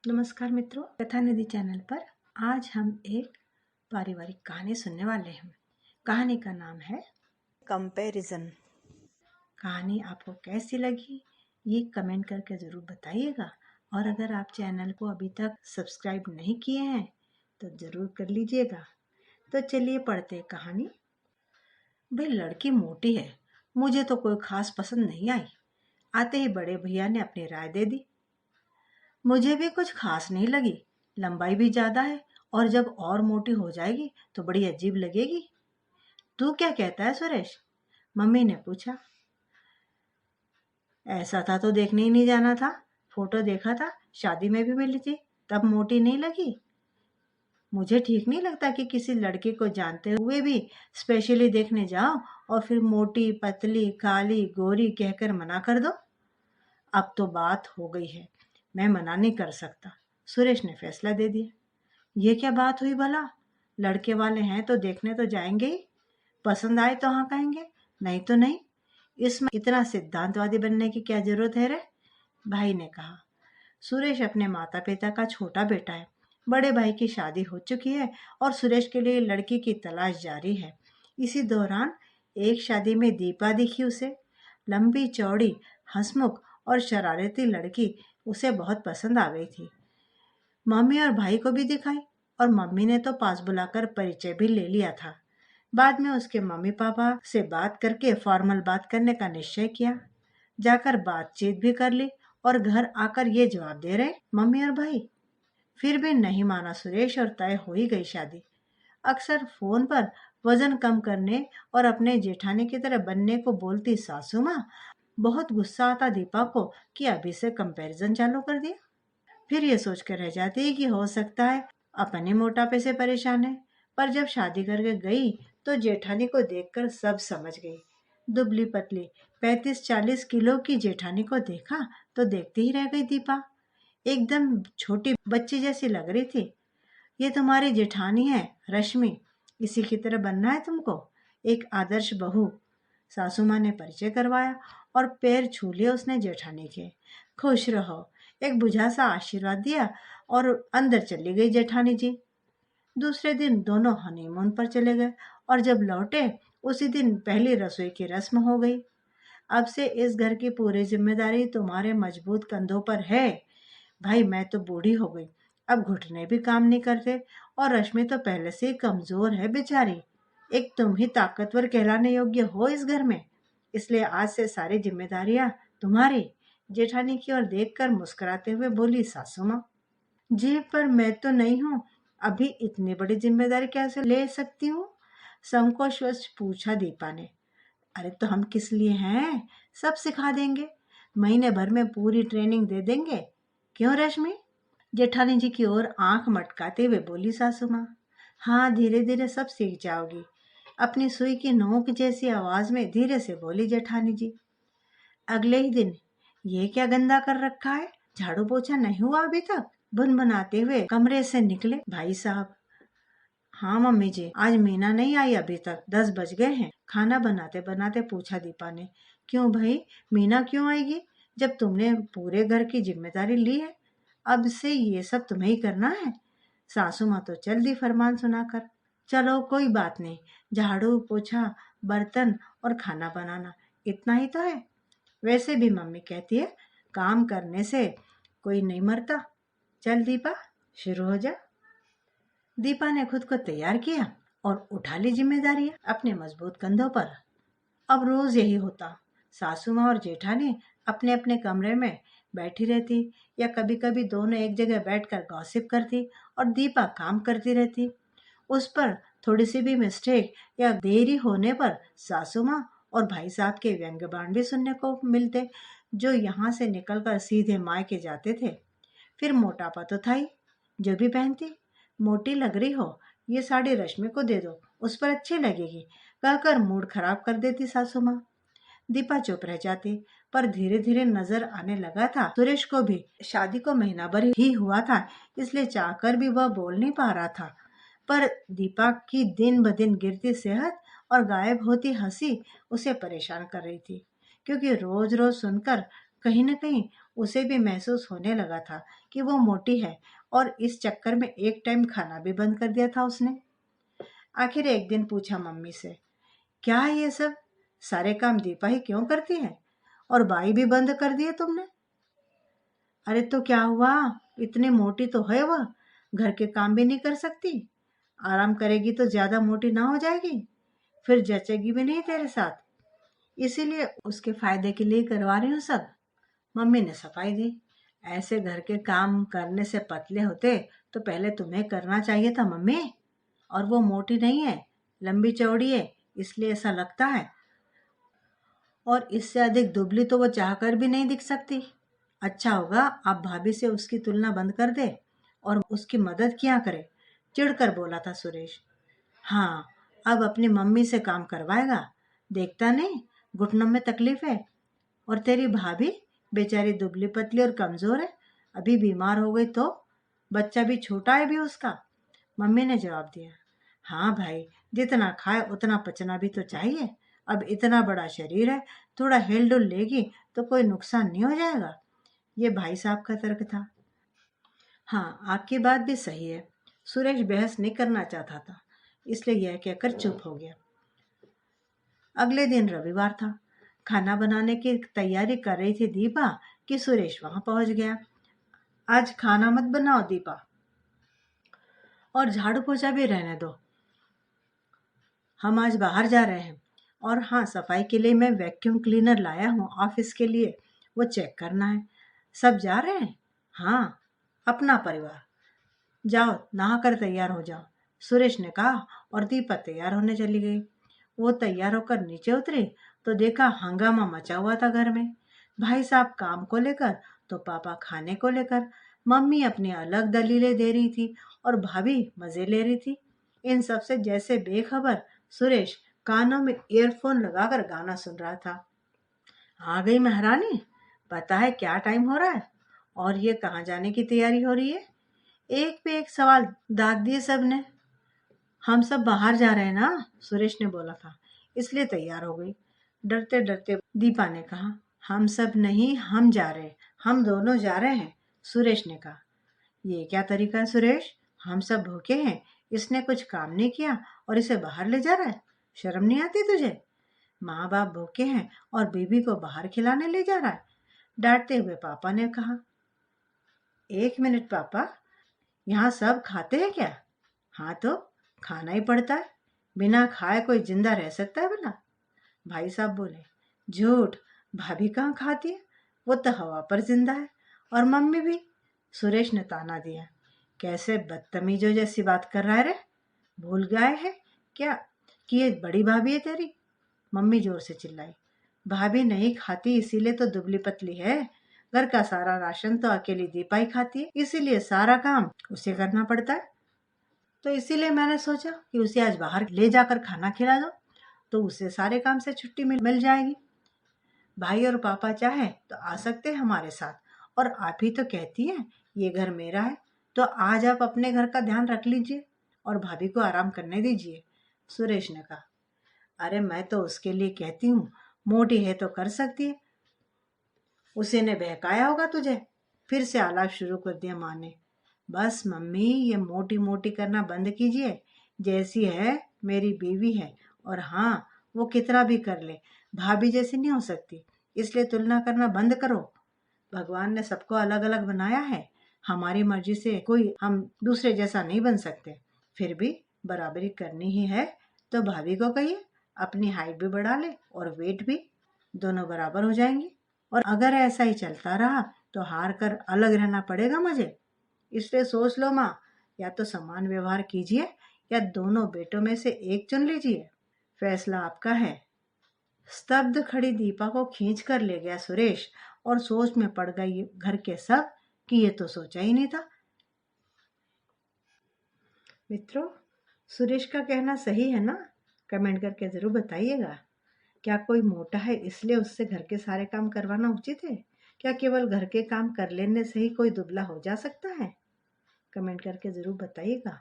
नमस्कार मित्रों, कथा निधि चैनल पर आज हम एक पारिवारिक कहानी सुनने वाले हैं। कहानी का नाम है कंपैरिजन। कहानी आपको कैसी लगी ये कमेंट करके ज़रूर बताइएगा, और अगर आप चैनल को अभी तक सब्सक्राइब नहीं किए हैं तो ज़रूर कर लीजिएगा। तो चलिए पढ़ते हैं कहानी। भाई, लड़की मोटी है, मुझे तो कोई खास पसंद नहीं आई। आते ही बड़े भैया ने अपनी राय दे दी। मुझे भी कुछ खास नहीं लगी, लंबाई भी ज्यादा है और जब और मोटी हो जाएगी तो बड़ी अजीब लगेगी। तू क्या कहता है सुरेश? मम्मी ने पूछा। ऐसा था तो देखने ही नहीं जाना था, फोटो देखा था, शादी में भी मिली थी, तब मोटी नहीं लगी। मुझे ठीक नहीं लगता कि किसी लड़के को जानते हुए भी स्पेशली देखने जाओ और फिर मोटी पतली काली गोरी कहकर मना कर दो। अब तो बात हो गई है, मैं मना नहीं कर सकता। सुरेश ने फैसला दे दिया। ये क्या बात हुई भला? लड़के वाले हैं तो देखने तो जाएंगे ही, पसंद आए तो हाँ कहेंगे, नहीं तो नहीं। इसमें इतना सिद्धांतवादी बनने की क्या जरूरत है रे? भाई ने कहा। सुरेश अपने माता पिता का छोटा बेटा है। बड़े भाई की शादी हो चुकी है और सुरेश के लिए लड़की की तलाश जारी है। इसी दौरान एक शादी में दीपा दिखी उसे। लंबी चौड़ी, हंसमुख और शरारती लड़की उसे बहुत पसंद आ गई थी। मम्मी और भाई को भी दिखाई और मम्मी ने तो पास बुलाकर परिचय भी ले लिया था। बाद में उसके मम्मी पापा से बात करके फॉर्मल बात करने का निश्चय किया। जाकर बातचीत भी कर ली और घर आकर ये जवाब दे रहे मम्मी और भाई। फिर भी नहीं माना सुरेश और तय हो ही गई शादी। अक्सर फोन पर वजन कम करने और अपने जेठानी की तरह बनने को बोलती सासू माँ बहुत गुस्सा आता दीपा को कि अभी से कंपैरिजन चालू कर दिया। फिर ये सोच कर रह जाती है कि हो सकता है अपने मोटापे से परेशान है। पर जब शादी करके गई तो जेठानी को देखकर सब समझ गई। दुबली पतली 35-40 किलो की जेठानी को देखा तो देखती ही रह गई दीपा। एकदम छोटी बच्ची जैसी लग रही थी। ये तुम्हारी जेठानी है रश्मि, इसी की तरह बनना है तुमको, एक आदर्श बहू। सासू माँ ने परिचय करवाया और पैर छू लिए उसने जेठानी के। खुश रहो, एक बुझा सा आशीर्वाद दिया और अंदर चली गई जेठानी जी। दूसरे दिन दोनों हनीमून पर चले गए और जब लौटे उसी दिन पहली रसोई की रस्म हो गई। अब से इस घर की पूरी जिम्मेदारी तुम्हारे मजबूत कंधों पर है। भाई, मैं तो बूढ़ी हो गई, अब घुटने भी काम नहीं करते और रश्मि तो पहले से ही कमजोर है बेचारी। एक तुम ही ताकतवर कहलाने योग्य हो इस घर में, इसलिए आज से सारी जिम्मेदारियां तुम्हारी। जेठानी की ओर देखकर मुस्कुराते हुए बोली सासू माँ। जी, पर मैं तो नहीं हूँ, अभी इतनी बड़ी जिम्मेदारी कैसे ले सकती हूँ? संकोचवश पूछा दीपा ने। अरे तो हम किस लिए हैं, सब सिखा देंगे, महीने भर में पूरी ट्रेनिंग दे देंगे। क्यों रश्मि? जेठानी जी की ओर आंख मटकाते हुए बोली सासू माँ। हाँ, धीरे धीरे सब सीख जाओगी, अपनी सुई की नोक जैसी आवाज में धीरे से बोली जेठानी जी। अगले ही दिन, ये क्या गंदा कर रखा है, झाड़ू पोछा नहीं हुआ अभी तक? भुनभुनाते हुए कमरे से निकले भाई साहब। हाँ मम्मी जी, आज मीना नहीं आई अभी तक, 10 बज गए हैं, खाना बनाते बनाते पूछा दीपा ने। क्यों भाई, मीना क्यों आएगी जब तुमने पूरे घर की जिम्मेदारी ली है? अब से ये सब तुम्हें ही करना है। सासू माँ तो चल दी फरमान सुनाकर। चलो कोई बात नहीं, झाड़ू पोछा, बर्तन और खाना बनाना, इतना ही तो है। वैसे भी मम्मी कहती है काम करने से कोई नहीं मरता। चल दीपा, शुरू हो जा। दीपा ने खुद को तैयार किया और उठा ली जिम्मेदारियां अपने मजबूत कंधों पर। अब रोज यही होता। सासू माँ और जेठानी अपने अपने कमरे में बैठी रहती, या कभी कभी दोनों एक जगह बैठकर गॉसिप करती और दीपा काम करती रहती। उस पर थोड़ी सी भी मिस्टेक या देरी होने पर सासू माँ और भाई साहब के व्यंग्य बाण भी सुनने को मिलते, जो यहाँ से निकलकर सीधे मायके जाते थे। फिर मोटापा तो था ही, जो भी पहनती, मोटी लग रही हो, ये साड़ी रश्मि को दे दो, उस पर अच्छी लगेगी, कहकर मूड खराब कर देती सासू माँ। दीपा चुप रह जाती, पर धीरे धीरे नजर आने लगा था सुरेश को भी शादी को महीना भर ही हुआ था, इसलिए चाहकर भी वह बोल नहीं पा रहा था। पर दीपा की दिन ब दिन गिरती सेहत और गायब होती हंसी उसे परेशान कर रही थी, क्योंकि रोज रोज सुनकर कहीं न कहीं उसे भी महसूस होने लगा था कि वो मोटी है और इस चक्कर में एक टाइम खाना भी बंद कर दिया था उसने। आखिर एक दिन पूछा मम्मी से, क्या है ये सब? सारे काम दीपा ही क्यों करती है? और बाई भी बंद कर दिए तुमने? अरे तो क्या हुआ? इतनी मोटी तो है वह, घर के काम भी नहीं कर सकती। आराम करेगी तो ज्यादा मोटी ना हो जाएगी, फिर जचेगी भी नहीं तेरे साथ। इसीलिए उसके फायदे के लिए करवा रही हूँ सब। मम्मी ने सफाई दी। ऐसे घर के काम करने से पतले होते तो पहले तुम्हें करना चाहिए था मम्मी। और वो मोटी नहीं है, लंबी चौड़ी है, इसलिए ऐसा लगता है। और इससे अधिक दुबली तो वो चाहकर भी नहीं दिख सकती। अच्छा होगा आप भाभी से उसकी तुलना बंद कर दे और उसकी मदद किया करे, चिढ़कर बोला था सुरेश। हाँ, अब अपनी मम्मी से काम करवाएगा। देखता नहीं, घुटनों में तकलीफ है। और तेरी भाभी बेचारी दुबली पतली और कमजोर है, अभी बीमार हो गई तो? बच्चा भी छोटा है भी उसका। मम्मी ने जवाब दिया। हाँ भाई, जितना खाए उतना पचना भी तो चाहिए। अब इतना बड़ा शरीर है, थोड़ा हिल डुल लेगी तो कोई नुकसान नहीं हो जाएगा। ये भाई साहब का तर्क था। हाँ, आपकी बात भी सही है। सुरेश बहस नहीं करना चाहता था, इसलिए यह कहकर चुप हो गया। अगले दिन रविवार था। खाना बनाने की तैयारी कर रही थी दीपा कि सुरेश वहां पहुंच गया। आज खाना मत बनाओ दीपा, और झाड़ू पोछा भी रहने दो, हम आज बाहर जा रहे हैं। और हाँ, सफाई के लिए मैं वैक्यूम क्लीनर लाया हूँ ऑफिस के लिए, वो चेक करना है। सब जा रहे हैं? हाँ, अपना परिवार। जाओ नहा कर तैयार हो जाओ, सुरेश ने कहा और दीपा तैयार होने चली गई। वो तैयार होकर नीचे उतरी तो देखा हंगामा मचा हुआ था घर में। भाई साहब काम को लेकर तो पापा खाने को लेकर। मम्मी अपनी अलग दलीलें दे रही थी और भाभी मजे ले रही थी। इन सब से जैसे बेखबर सुरेश कानों में ईयरफोन लगाकर गाना सुन रहा था। आ गई महारानी, पता है क्या टाइम हो रहा है और ये कहाँ जाने की तैयारी हो रही है? एक पे एक सवाल दाग दिए सबने। हम सब बाहर जा रहे हैं ना, सुरेश ने बोला था, इसलिए तैयार हो गई। डरते डरते दीपा ने कहा। हम सब नहीं, हम जा रहे हैं, हम दोनों जा रहे हैं, सुरेश ने कहा। ये क्या तरीका है सुरेश? हम सब भूखे हैं, इसने कुछ काम नहीं किया और इसे बाहर ले जा रहा है। शर्म नहीं आती तुझे? माँ बाप भूखे हैं और बीबी को बाहर खिलाने ले जा रहा है, डांटते हुए पापा ने कहा। एक मिनट पापा, यहाँ सब खाते हैं क्या? हाँ तो खाना ही पड़ता है, बिना खाए कोई जिंदा रह सकता है भला? भाई साहब बोले। झूठ, भाभी कहाँ खाती है, वो तो हवा पर जिंदा है। और मम्मी भी, सुरेश ने ताना दिया। कैसे बदतमीजों जैसी बात कर रहा है रे? भूल गए है क्या कि ये बड़ी भाभी है तेरी? मम्मी जोर से चिल्लाई। भाभी नहीं खाती इसीलिए तो दुबली पतली है। घर का सारा राशन तो अकेली दीपा ही खाती है, इसीलिए सारा काम उसे करना पड़ता है। तो इसीलिए मैंने सोचा कि उसे आज बाहर ले जाकर खाना खिला दो, तो उसे सारे काम से छुट्टी मिल जाएगी। भाई और पापा चाहे तो आ सकते हैं हमारे साथ। और आप ही तो कहती हैं ये घर मेरा है, तो आज आप अपने घर का ध्यान रख लीजिए और भाभी को आराम करने दीजिए, सुरेश ने कहा। अरे मैं तो उसके लिए कहती हूँ, मोटी है तो कर सकती है। उसी ने बहकाया होगा तुझे। फिर से आलाप शुरू कर दिया माँ ने। बस मम्मी, ये मोटी मोटी करना बंद कीजिए। जैसी है मेरी बीवी है, और हाँ, वो कितना भी कर ले, भाभी जैसी नहीं हो सकती, इसलिए तुलना करना बंद करो। भगवान ने सबको अलग अलग बनाया है, हमारी मर्जी से कोई हम दूसरे जैसा नहीं बन सकते। फिर भी बराबरी करनी ही है तो भाभी को कहिए अपनी हाइट भी बढ़ा ले और वेट भी, दोनों बराबर हो जाएंगे। और अगर ऐसा ही चलता रहा तो हार कर अलग रहना पड़ेगा मुझे। इसलिए सोच लो माँ, या तो समान व्यवहार कीजिए या दोनों बेटों में से एक चुन लीजिए, फैसला आपका है। स्तब्ध खड़ी दीपा को खींच कर ले गया सुरेश और सोच में पड़ गई घर के सब कि ये तो सोचा ही नहीं था। मित्रों, सुरेश का कहना सही है ना? कमेंट करके जरूर बताइएगा। क्या कोई मोटा है इसलिए उससे घर के सारे काम करवाना उचित है? क्या केवल घर के काम कर लेने से ही कोई दुबला हो जा सकता है? कमेंट करके जरूर बताइएगा।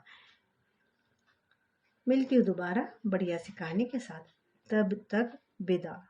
मिलती हूँ दोबारा बढ़िया सी कहानी के साथ, तब तक विदा।